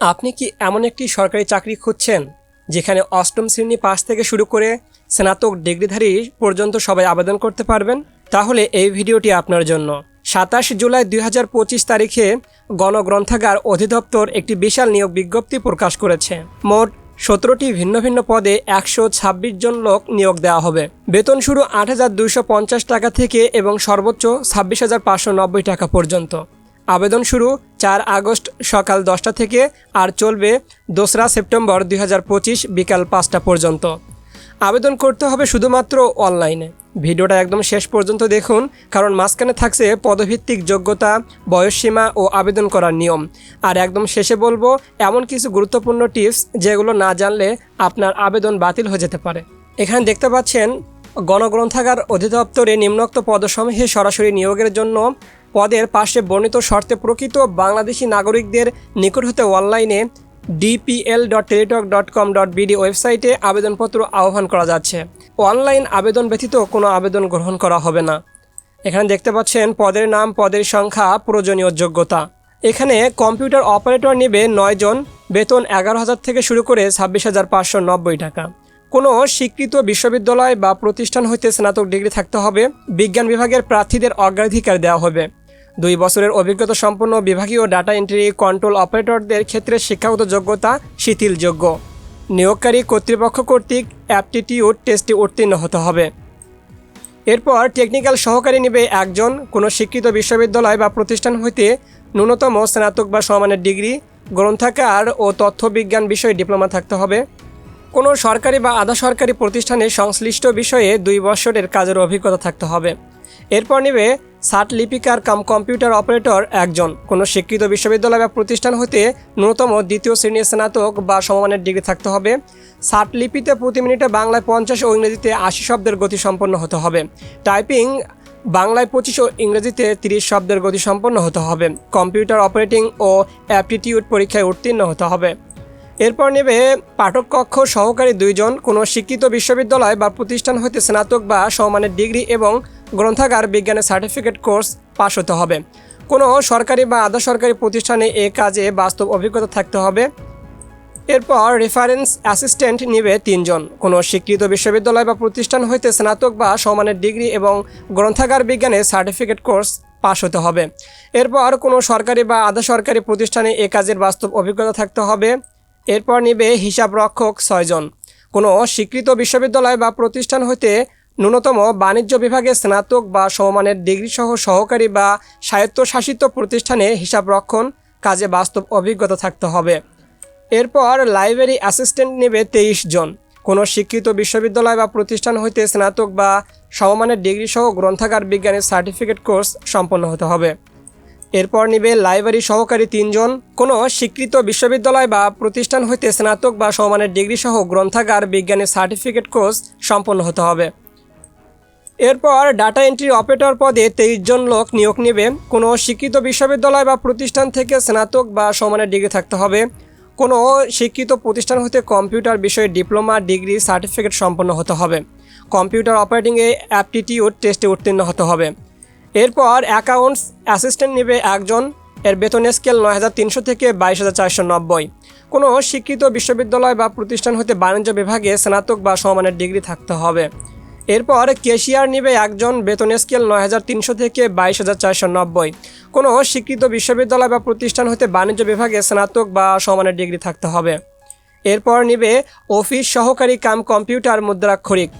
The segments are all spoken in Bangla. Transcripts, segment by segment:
আপনি কি এমন একটি সরকারি চাকরি খুঁজছেন যেখানে অষ্টম শ্রেণী পাস থেকে শুরু করে স্নাতক ডিগ্রিধারী পর্যন্ত সবাই আবেদন করতে পারবেন? তাহলে এই ভিডিওটি আপনার জন্য। 27 জুলাই 2025 তারিখে গণগ্রন্থাগার অধিদপ্তর একটি বিশাল নিয়োগ বিজ্ঞপ্তি প্রকাশ করেছে। মোট 17টি ভিন্ন ভিন্ন পদে 126 জন লোক নিয়োগ দেওয়া হবে। বেতন শুরু 8,250 টাকা থেকে এবং সর্বোচ্চ 26,590 টাকা পর্যন্ত। আবেদন শুরু 4 আগস্ট সকাল 10টা থেকে আর চলবে 2রা সেপ্টেম্বর 2025 বিকাল 5টা পর্যন্ত। আবেদন করতে হবে শুধুমাত্র অনলাইনে। ভিডিওটা একদম শেষ পর্যন্ত দেখুন, কারণ মাঝখানে থাকছে পদভিত্তিক যোগ্যতা, বয়সসীমা ও আবেদন করার নিয়ম। আর একদম শেষে বলবো এমন কিছু গুরুত্বপূর্ণ টিপস যেগুলো না জানলে আপনার আবেদন বাতিল হয়ে যেতে পারে। এখানে দেখতে পাচ্ছেন গণগ্রন্থাগার অধিদপ্তরে নিম্নোক্ত পদসমূহে সরাসরি নিয়োগের জন্য পদের পাশে বর্ণিত শর্তে প্রকৃত বাংলাদেশি নাগরিকদের নিকট হতে অনলাইনে dpl.teletalk.com.bd ওয়েবসাইটে আবেদনপত্র আহ্বান করা যাচ্ছে। অনলাইন আবেদন ব্যতীত কোনো আবেদন গ্রহণ করা হবে না। এখানে দেখতে পাচ্ছেন পদের নাম, পদের সংখ্যা, প্রয়োজনীয় যোগ্যতা। এখানে কম্পিউটার অপারেটর নেবে 9 জন, বেতন 11,000 থেকে শুরু করে 26,590 টাকা। কোনো স্বীকৃত বিশ্ববিদ্যালয় বা প্রতিষ্ঠান হইতে স্নাতক ডিগ্রি থাকতে হবে। বিজ্ঞান বিভাগের প্রার্থীদের অগ্রাধিকার দেওয়া হবে। 2 বছরের অভিজ্ঞতা সম্পন্ন বিভাগীয় ডাটা এন্ট্রি কন্ট্রোল অপারেটরদের ক্ষেত্রে শিক্ষাগত যোগ্যতা শিথিলযোগ্য। নিয়োগকারী কর্তৃপক্ষ কর্তৃক অ্যাপটিটিউড টেস্টে উত্তীর্ণ হতে হবে। এরপর টেকনিক্যাল সহকারী নেবে 1 জন। কোনো স্বীকৃত বিশ্ববিদ্যালয় বা প্রতিষ্ঠান হইতে ন্যূনতম স্নাতক বা সমমানের ডিগ্রি, গ্রন্থাগার ও তথ্যবিজ্ঞান বিষয়ে ডিপ্লোমা থাকতে হবে। কোনো সরকারি বা আধা সরকারি প্রতিষ্ঠানে সংশ্লিষ্ট বিষয়ে 2 বছরের কাজের অভিজ্ঞতা থাকতে হবে। এরপর নেবে ষাট লিপিকার কাম কম্পিউটার অপারেটর 1 জন। কোনো স্বীকৃত বিশ্ববিদ্যালয় বা প্রতিষ্ঠান হতে ন্যূনতম 2য় শ্রেণীর স্নাতক বা সমমানের ডিগ্রি থাকতে হবে। ষাট লিপিতে প্রতি মিনিটে বাংলায় 50 ও ইংরেজিতে 80 শব্দের গতি সম্পন্ন হতে হবে। টাইপিং বাংলায় 25 ও ইংরেজিতে 30 শব্দের গতি সম্পন্ন হতে হবে। কম্পিউটার অপারেটিং ও অ্যাপটিটিউড পরীক্ষায় উত্তীর্ণ হতে হবে। এরপর নেবে পাঠক কক্ষ সহকারী 2 জন। কোনো শিক্ষিত বিশ্ববিদ্যালয় বা প্রতিষ্ঠান হতে স্নাতক বা সমমানের ডিগ্রি এবং গ্রন্থাগার বিজ্ঞানের সার্টিফিকেট কোর্স পাশ হতে হবে। কোনো সরকারি বা আধা সরকারি প্রতিষ্ঠানে এ কাজে বাস্তব অভিজ্ঞতা থাকতে হবে। এরপর রেফারেন্স অ্যাসিস্ট্যান্ট নেবে 3 জন। কোনো স্বীকৃত বিশ্ববিদ্যালয় বা প্রতিষ্ঠান হইতে স্নাতক বা সমমানের ডিগ্রি এবং গ্রন্থাগার বিজ্ঞানের সার্টিফিকেট কোর্স পাশ হতে হবে। এরপর কোনো সরকারি বা আধা সরকারি প্রতিষ্ঠানে এ কাজের বাস্তব অভিজ্ঞতা থাকতে হবে। এরপর নেবে হিসাব রক্ষক 6 জন। কোনো স্বীকৃত বিশ্ববিদ্যালয় বা প্রতিষ্ঠান হইতে ন্যূনতম বাণিজ্য বিভাগে স্নাতক বা সমমানের ডিগ্রিসহ সহকারী বা স্বায়ত্তশাসিত প্রতিষ্ঠানে হিসাব রক্ষণ কাজে বাস্তব অভিজ্ঞতা থাকতে হবে। এরপর লাইব্রেরি অ্যাসিস্ট্যান্ট নেবে 23 জন। কোনো স্বীকৃত বিশ্ববিদ্যালয় বা প্রতিষ্ঠান হইতে স্নাতক বা সমমানের ডিগ্রিসহ গ্রন্থাগার বিজ্ঞানের সার্টিফিকেট কোর্স সম্পন্ন হতে হবে। এরপর নেবে লাইব্রেরি সহকারী 3 জন। কোনো স্বীকৃত বিশ্ববিদ্যালয় বা প্রতিষ্ঠান হইতে স্নাতক বা সমমানের ডিগ্রিসহ গ্রন্থাগার বিজ্ঞানের সার্টিফিকেট কোর্স সম্পন্ন হতে হবে। এরপর ডাটা এন্ট্রি অপারেটর পদে 23 জন লোক নিয়োগ নেবে। কোনো স্বীকৃত বিশ্ববিদ্যালয় বা প্রতিষ্ঠান থেকে স্নাতক বা সমমানের ডিগ্রি থাকতে হবে। কোনো শিক্ষিত প্রতিষ্ঠান হতে কম্পিউটার বিষয়ে ডিপ্লোমা ডিগ্রি সার্টিফিকেট সম্পন্ন হতে হবে। কম্পিউটার অপারেটিংয়ে অ্যাপটিটিউড টেস্টে উত্তীর্ণ হতে হবে। এরপর অ্যাকাউন্টস অ্যাসিস্ট্যান্ট নেবে 1 জন। এর বেতন স্কেল 9,300 থেকে 22,490। কোনো শিক্ষিত বিশ্ববিদ্যালয় বা প্রতিষ্ঠান হতে বাণিজ্য বিভাগে স্নাতক বা সমমানের ডিগ্রি থাকতে হবে। এরপর ক্যাশিয়ার নেবে 1 জন। বেতন স্কেল 9,300 থেকে 22,490। কোনো স্বীকৃত বিশ্ববিদ্যালয় বা প্রতিষ্ঠান হতে বাণিজ্য বিভাগে স্নাতক বা সমমানের ডিগ্রি থাকতে হবে। এরপর নেবে অফিস সহকারী কাম কম্পিউটার মুদ্রাক্ষরিক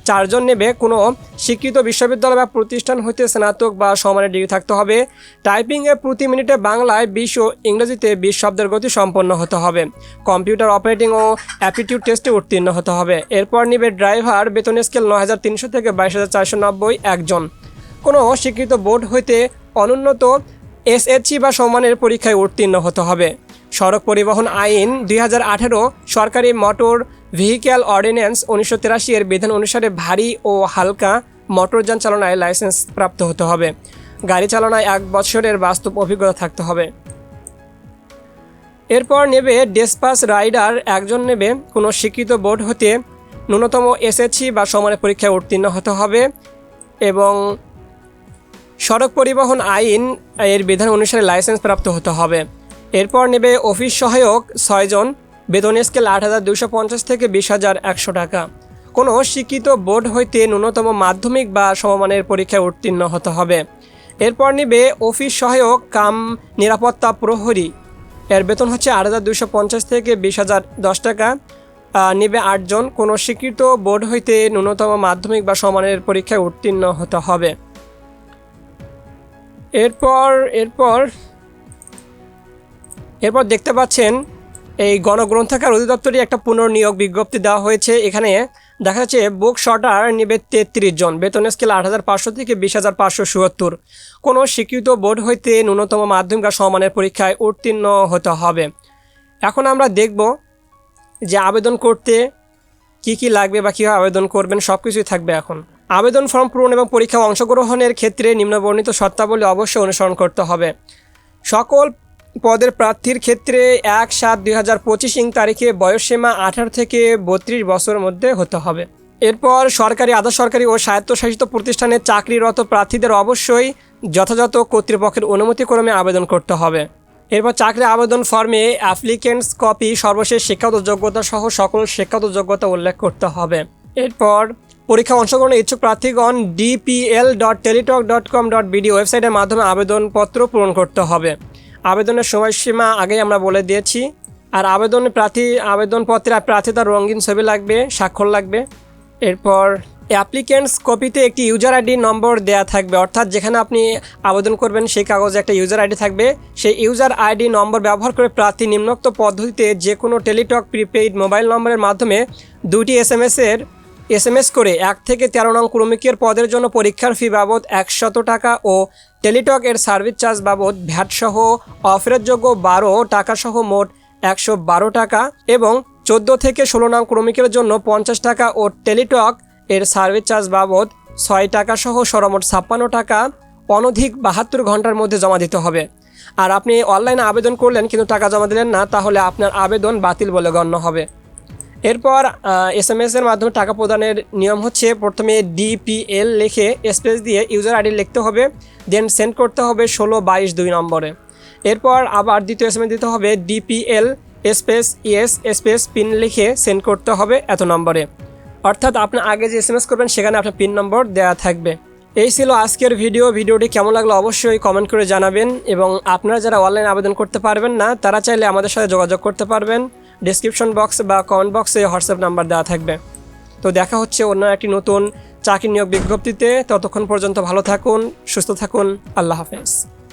4 জন নেবে। কোনো স্বীকৃত বিশ্ববিদ্যালয় বা প্রতিষ্ঠান হতে স্নাতক বা সমমানের ডিগ্রি থাকতে হবে। টাইপিংয়ে প্রতি মিনিটে বাংলায় 20 ও ইংরেজিতে 20 শব্দের গতি সম্পন্ন হতে হবে। কম্পিউটার অপারেটিং ও অ্যাপটিটিউড টেস্টে উত্তীর্ণ হতে হবে। এরপর নেবে ড্রাইভার, বেতন স্কেল 9,300 থেকে 22,490 1 জন। কোনো স্বীকৃত বোর্ড হইতে অনুন্নত এসএসসি বা সমমানের পরীক্ষায় উত্তীর্ণ হতে হবে। সড়ক পরিবহন আইন 2018, সরকারি মোটর ভেহিক্যাল অর্ডিন্যান্স 1983 এর বিধান অনুসারে ভারী ও হালকা মোটরযান চালনায় লাইসেন্স প্রাপ্ত হতে হবে। গাড়ি চালনায় 1 বছরের বাস্তব অভিজ্ঞতা থাকতে হবে। এরপর নেবে ডেসপাস রাইডার 1 জন নেবে। কোনো স্বীকৃত বোর্ড হতে ন্যূনতম এসএসসি বা সমমানের পরীক্ষায় উত্তীর্ণ হতে হবে এবং সড়ক পরিবহন আইন এর বিধান অনুসারে লাইসেন্স প্রাপ্ত হতে হবে। এরপর নেবে অফিস সহায়ক 6 জন, বেতন স্কেল 8,250 থেকে 20,100 টাকা। কোনো শিক্ষিত বোর্ড হইতে ন্যূনতম মাধ্যমিক বা সমমানের পরীক্ষায় উত্তীর্ণ হতে হবে। এরপর নেবে অফিস সহায়ক কাম নিরাপত্তা প্রহরী, এর বেতন হচ্ছে 8,250 থেকে 20,010 টাকা। নেবে 8 জন, কোনো স্বীকৃত বোর্ড হইতে ন্যূনতম মাধ্যমিক বা সমমানের পরীক্ষায় উত্তীর্ণ হতে হবে। এরপর দেখতে পাচ্ছেন এই গণগ্রন্থাগার অধিদপ্তরে একটা পুনর্নিয়োগ বিজ্ঞপ্তি দেওয়া হয়েছে। এখানে দেখা যাচ্ছে বুক শর্টার নেবে 33 জন, বেতন স্কেল 8,500 থেকে 20,577। কোনো স্বীকৃত বোর্ড হইতে ন্যূনতম মাধ্যমিক বা সমমানের পরীক্ষায় উত্তীর্ণ হতে হবে। এখন আমরা দেখব যে আবেদন করতে কি লাগবে বা কীভাবে আবেদন করবেন, সব কিছুই থাকবে। এখন আবেদন ফর্ম পূরণ এবং পরীক্ষায় অংশগ্রহণের ক্ষেত্রে নিম্নবর্ণিত শর্তাবলী অবশ্যই অনুসরণ করতে হবে। সকল পদের প্রার্থীর ক্ষেত্রে 1/7/2025 তারিখে বয়সসীমা 18 থেকে 32 বছরের মধ্যে হতে হবে। এরপর সরকারি, আধা সরকারি ও স্বায়ত্তশাসিত প্রতিষ্ঠানে চাকরিরত প্রার্থীদের অবশ্যই যথাযথ কর্তৃপক্ষের অনুমতিক্রমে আবেদন করতে হবে। এরপর চাকরি আবেদন ফর্মে অ্যাপ্লিকেন্টস কপি, সর্বশেষ শিক্ষাগত যোগ্যতা সহ সকল শিক্ষাগত যোগ্যতা উল্লেখ করতে হবে। এরপর পরীক্ষা অংশগ্রহণের ইচ্ছুক প্রার্থীগণ dpl.teletalk.com.bd ওয়েবসাইটের মাধ্যমে আবেদনপত্র পূরণ করতে হবে। আবেদনের সময়সীমা আগেই আমরা বলে দিয়েছি। আর আবেদনপত্রে প্রার্থীর রঙিন ছবি লাগবে, স্বাক্ষর লাগবে। এরপর অ্যাপ্লিকেন্টস কপিতে একটি ইউজার আইডি নম্বর দেয়া থাকবে, অর্থাৎ যেখানে আপনি আবেদন করবেন সেই কাগজে একটা ইউজার আইডি থাকবে। সেই ইউজার আইডি নম্বর ব্যবহার করে প্রার্থী নিম্নোক্ত পদ্ধতিতে যে কোনো টেলিটক প্রিপেইড মোবাইল নম্বরের মাধ্যমে 2টি এসএমএস করে 1 থেকে 13 নং ক্রমিকের পদের জন্য পরীক্ষার ফি বাবদ 100 টাকা ও টেলিটক এর সার্ভিস চার্জ বাবদ ভ্যাট সহ অফেরতযোগ্য 12 টাকা সহ মোট 112 টাকা এবং 14 থেকে 16 নং ক্রমিকের জন্য 50 টাকা ও টেলিটক এর সার্ভিস চার্জ বাবদ 6 টাকা সহ সর্বমোট 56 টাকা অনধিক 72 ঘন্টার মধ্যে জমা দিতে হবে। আর আপনি অনলাইনে আবেদন করলেন কিন্তু টাকা জমা দিলেন না, তাহলে আপনার আবেদন বাতিল বলে গণ্য হবে। এরপর এসএমএসের মাধ্যমে টাকা প্রদানের নিয়ম হচ্ছে, প্রথমে ডিপিএল লিখে স্পেস দিয়ে ইউজার আইডি লিখতে হবে, দেন সেন্ড করতে হবে 1622 নম্বরে। এরপর আবার দ্বিতীয় এসএমএস দিতে হবে DPL space ES space PIN লিখে সেন্ড করতে হবে এত নম্বরে। অর্থাৎ আপনি আগে যে এসএমএস করবেন সেখানে আপনার পিন নম্বর দেওয়া থাকবে। এই ছিল আজকের ভিডিওটি কেমন লাগলো অবশ্যই কমেন্ট করে জানাবেন। এবং আপনারা যারা অনলাইন আবেদন করতে পারবেন না তারা চাইলে আমাদের সাথে যোগাযোগ করতে পারবেন। ডেসক্রিপশন বক্স বা কমেন্ট বক্সে হোয়াটসঅ্যাপ নাম্বার দেওয়া থাকবে। তো দেখা হচ্ছে অন্য একটি নতুন চাকরি নিয়োগ বিজ্ঞপ্তিতে। ততক্ষণ পর্যন্ত ভালো থাকুন, সুস্থ থাকুন। আল্লাহ হাফেজ।